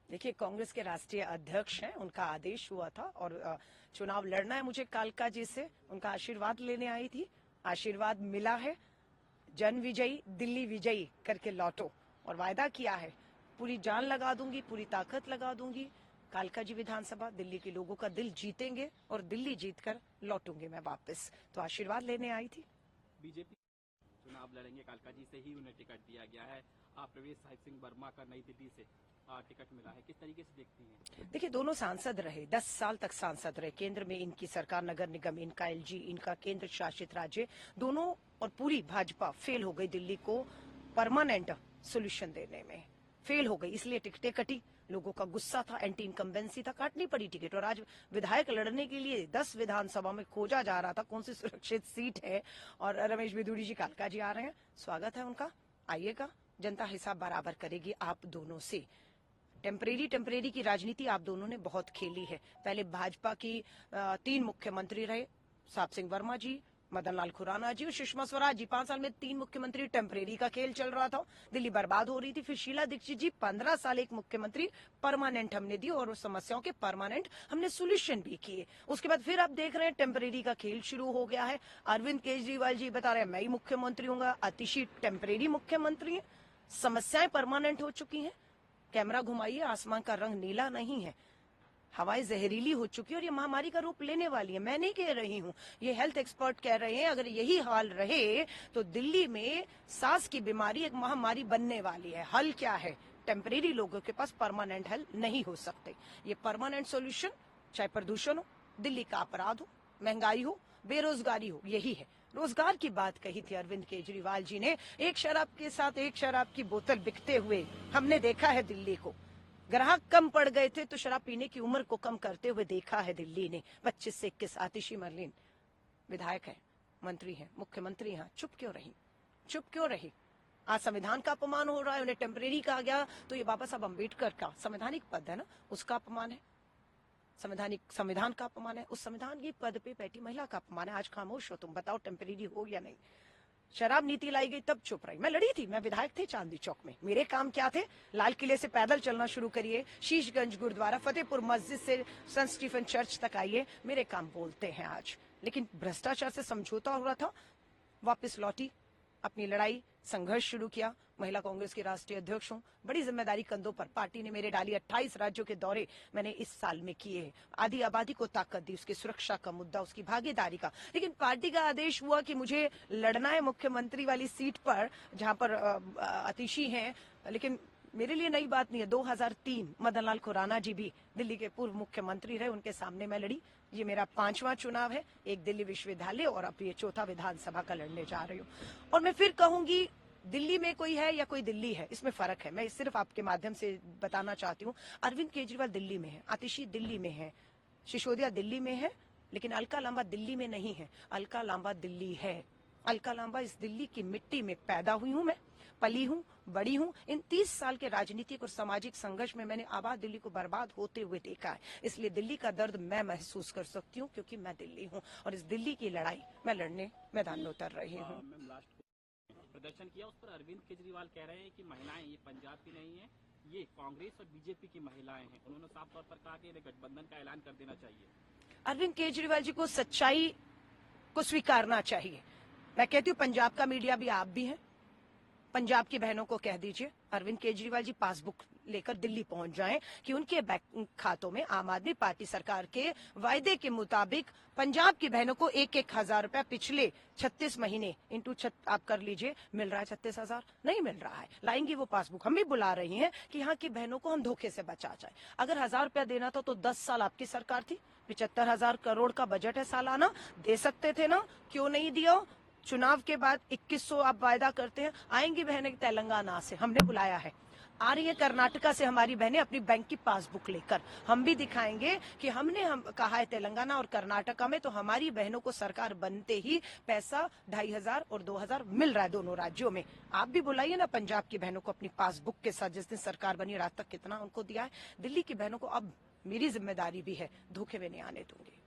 देखिए, कांग्रेस के राष्ट्रीय अध्यक्ष हैं, उनका आदेश हुआ था और चुनाव लड़ना है मुझे कालका जी से। उनका आशीर्वाद लेने आई थी, आशीर्वाद मिला है। जन विजयी दिल्ली विजयी करके लौटो, और वायदा किया है पूरी जान लगा दूंगी, पूरी ताकत लगा दूंगी। कालका जी विधानसभा दिल्ली के लोगों का दिल जीतेंगे और दिल्ली जीतकर लौटूंगी मैं वापस। तो आशीर्वाद लेने आई थी। बीजेपी चुनाव लड़ेंगे, कालका जी से ही उन्हें टिकट दिया गया है। प्रवेश साहिब सिंह वर्मा का नई दिल्ली से टिकट मिला है, किस तरीके से देखती हैं? देखिए, दोनों सांसद रहे, 10 साल तक सांसद रहे। केंद्र में इनकी सरकार, नगर निगम इनका, एलजी इनका, केंद्र शासित राज्य दोनों, और पूरी भाजपा फेल हो गई दिल्ली को परमानेंट सोल्यूशन देने में, फेल हो गई। इसलिए टिकटें कटी, लोगों का गुस्सा था, एंटी इनकम्बेंसी था, काटनी पड़ी टिकट। और आज विधायक लड़ने के लिए 10 विधानसभा में खोजा जा रहा था कौन सी सुरक्षित सीट है, और रमेश बिधूड़ी जी, कालका जी आ रहे हैं, स्वागत है उनका, आइएगा। जनता हिसाब बराबर करेगी आप दोनों से। टेम्परेरी की राजनीति आप दोनों ने बहुत खेली है। पहले भाजपा की 3 मुख्यमंत्री रहे, साहब सिंह वर्मा जी, मदन लाल खुराना जी और सुषमा स्वराज जी। 5 साल में 3 मुख्यमंत्री, टेम्परेरी का खेल चल रहा था, दिल्ली बर्बाद हो रही थी। फिर शीला दीक्षित जी 15 साल एक मुख्यमंत्री, परमानेंट हमने दी और उस समस्याओं के परमानेंट हमने सोल्यूशन भी किए। उसके बाद फिर आप देख रहे हैं टेम्परेरी का खेल शुरू हो गया है। अरविंद केजरीवाल जी बता रहे हैं मैं ही मुख्यमंत्री हूँ, आतिशी टेम्परेरी मुख्यमंत्री है, समस्याएं परमानेंट हो चुकी हैं। कैमरा घुमाइए, आसमान का रंग नीला नहीं है, हवाएं जहरीली हो चुकी है और ये महामारी का रूप लेने वाली है। मैं नहीं कह रही हूँ, ये हेल्थ एक्सपर्ट कह रहे हैं। अगर यही हाल रहे तो दिल्ली में सांस की बीमारी एक महामारी बनने वाली है। हल क्या है? टेम्परेरी लोगों के पास परमानेंट हल नहीं हो सकते। ये परमानेंट सॉल्यूशन, चाहे प्रदूषण हो, दिल्ली का अपराध हो, महंगाई हो, बेरोजगारी हो, यही है। रोजगार की बात कही थी अरविंद केजरीवाल जी ने। एक शराब के साथ एक शराब की बोतल बिकते हुए हमने देखा है दिल्ली को। ग्राहक कम पड़ गए थे तो शराब पीने की उम्र को कम करते हुए देखा है दिल्ली ने। 25 से 21 आतिशी मरलिन विधायक है, मंत्री है, मुख्यमंत्री हैं, चुप क्यों रही? चुप क्यों रही? आज संविधान का अपमान हो रहा है, उन्हें टेम्परेरी कहा गया तो ये बाबा साहब अम्बेडकर का संवैधानिक पद है ना, उसका अपमान है। संविधान का अपमान है, उस संविधान की पद पे बैठी महिला का अपमान है। आज खामोश हो तुम, बताओ टेम्परेरी हो या नहीं? शराब नीति लाई गई तब चुप रही। मैं लड़ी थी, मैं विधायक थे चांदनी चौक में। मेरे काम क्या थे? लाल किले से पैदल चलना शुरू करिए, शीशगंज गुरुद्वारा, फतेहपुर मस्जिद से सेंट स्टीफन चर्च तक आइए, मेरे काम बोलते हैं आज। लेकिन भ्रष्टाचार से समझौता हो रहा था, वापस लौटी, अपनी लड़ाई संघर्ष शुरू किया। महिला कांग्रेस की राष्ट्रीय अध्यक्ष हूं, बड़ी जिम्मेदारी कंधों पर पार्टी ने मेरे डाली। 28 राज्यों के दौरे मैंने इस साल में किए हैं। आधी आबादी को ताकत दी, उसकी सुरक्षा का मुद्दा, उसकी भागीदारी का। लेकिन पार्टी का आदेश हुआ कि मुझे लड़ना है मुख्यमंत्री वाली सीट पर, जहां पर आतिशी हैं। लेकिन मेरे लिए नई बात नहीं है। 2003 मदन लाल खुराना जी भी दिल्ली के पूर्व मुख्यमंत्री रहे, उनके सामने मैं लड़ी। ये मेरा 5वां चुनाव है, एक दिल्ली विश्वविद्यालय और अब ये 4था विधानसभा का लड़ने जा रही हूँ। और मैं फिर कहूंगी, दिल्ली में कोई है या कोई दिल्ली है, इसमें फर्क है। मैं सिर्फ आपके माध्यम से बताना चाहती हूँ, अरविंद केजरीवाल दिल्ली में है, आतिशी दिल्ली में है, सिसोदिया दिल्ली में है, लेकिन अलका लांबा दिल्ली में नहीं है। अलका लांबा दिल्ली है। अलका लांबा इस दिल्ली की मिट्टी में पैदा हुई हूं, मैं पली हूं, बड़ी हूं। इन 30 साल के राजनीतिक और सामाजिक संघर्ष में मैंने आबाद दिल्ली को बर्बाद होते हुए देखा है। इसलिए दिल्ली का दर्द मैं महसूस कर सकती हूँ, क्योंकि मैं दिल्ली हूँ और इस दिल्ली की लड़ाई मैं लड़ने मैदान में उतर रही हूँ। प्रदर्शन किया, उस पर अरविंद केजरीवाल कह रहे हैं कि महिलाएं ये पंजाब की नहीं है, ये कांग्रेस और बीजेपी की महिलाएं हैं। उन्होंने साफ तौर पर कहा कि गठबंधन का ऐलान कर देना चाहिए। अरविंद केजरीवाल जी को सच्चाई को स्वीकारना चाहिए। मैं कहती हूँ पंजाब का मीडिया भी, आप भी हैं, पंजाब की बहनों को कह दीजिए अरविंद केजरीवाल जी पासबुक लेकर दिल्ली पहुंच जाएं कि उनके बैंक खातों में आम आदमी पार्टी सरकार के वायदे के मुताबिक पंजाब की बहनों को 1,000 रुपया पिछले 36 महीने इंटू आप कर लीजिए, मिल रहा है 36,000? नहीं मिल रहा है। लाएंगी वो पासबुक। हम भी बुला रही हैं कि यहाँ की बहनों को हम धोखे से बचा जाए। अगर 1,000 रुपया देना था तो 10 साल आपकी सरकार थी, 75,000 करोड़ का बजट है सालाना, दे सकते थे ना, क्यों नहीं दिया? चुनाव के बाद 2100 आप वायदा करते हैं। आएंगी बहनें तेलंगाना से, हमने बुलाया है, आ रही है कर्नाटका से हमारी बहनें अपनी बैंक की पासबुक लेकर। हम भी दिखाएंगे कि हम कहा है तेलंगाना और कर्नाटका में तो हमारी बहनों को सरकार बनते ही पैसा 2,500 और 2,000 मिल रहा है दोनों राज्यों में। आप भी बुलाइए ना पंजाब की बहनों को अपनी पासबुक के साथ, जिस दिन सरकार बनी रात तक कितना उनको दिया है। दिल्ली की बहनों को अब मेरी जिम्मेदारी भी है, धोखे में नहीं आने दूंगी।